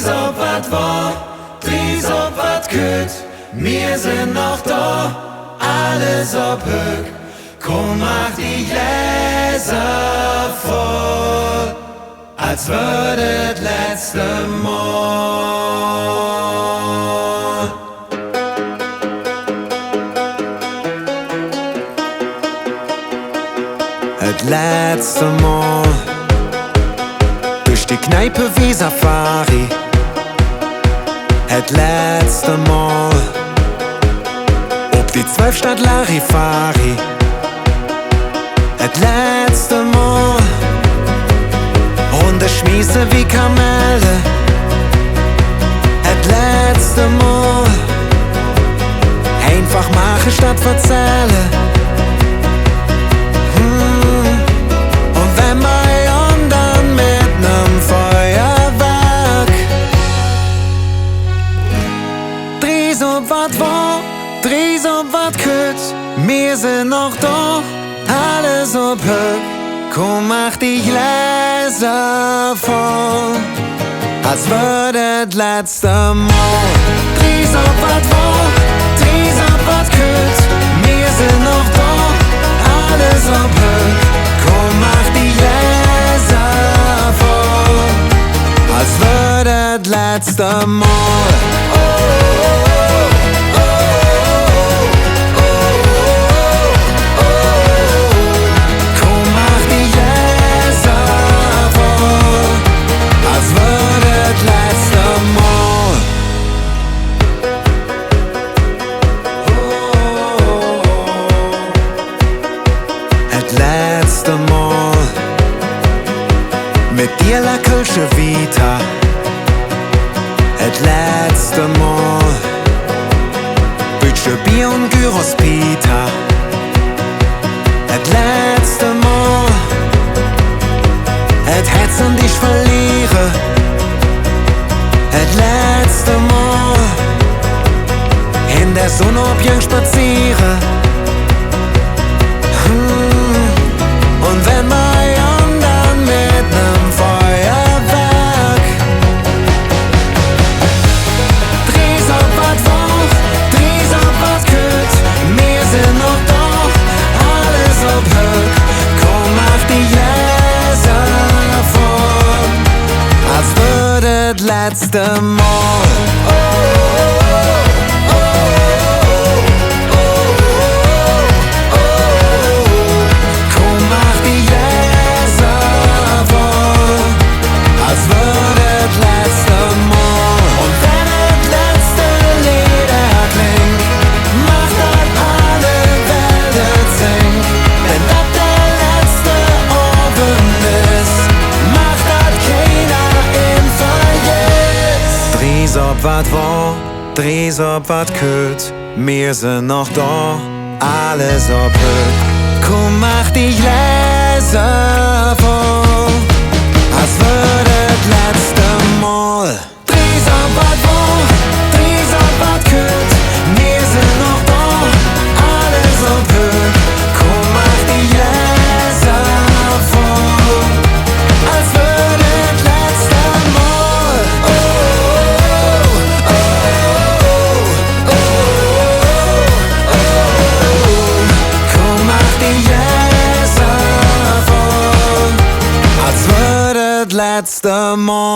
Drieß ob wat war, Drieß ob wat kütt, wir sind noch da, alles ob Hügg. Komm, mach die Gläser voll, als würdet letzte Mal. Het letzte Mal durch die Kneipe wie Safari. Het letzte Mal ob die 12 Stadt Larifari. Het letzte Mal runde Schmiese wie Kamelle. Het letzte Mal einfach mache statt verzähle. Und wenn wir dann mit nem Feuerwerk Drieß ob wat war, Drieß ob wat kütt, wir sind noch da, alles ob Hügg. Komm, mach die Gläser voll, als würdet letzte Mal. Drieß ob wat war, Drieß ob wat kütt, wir sind noch da, alles ob Hügg. Komm, mach die Gläser voll, als würdet letzte Mal. Mit dir la Kölsche Vita, het letzte Mal. Bütsche Bier und Gyros Pita, het letzte Mal. Het Herz und ich verliere, het letzte Mal. In der Sonne ob Jung spaziere. Und wenn wir dann mit nem Feuerwerk Drieß ob wat war, Drieß ob wat kütt, wir sind noch da, alles ob Hügg. Komm, mach die Gläser voll, als würdet letzte Mal. Drieß ob wat war, Drieß ob wat kütt, wir sind noch da, alles ob Hügg. Komm, mach die Gläser voll, als würdet letzte Mal. Drieß ob wat war, Drieß ob wat kütt, wir sind noch da, alles ob Hügg. Komm, mach die Gläser voll, als würdet letzte Mal. Komm, mach die Gläser voll, als würdet letzte Mal.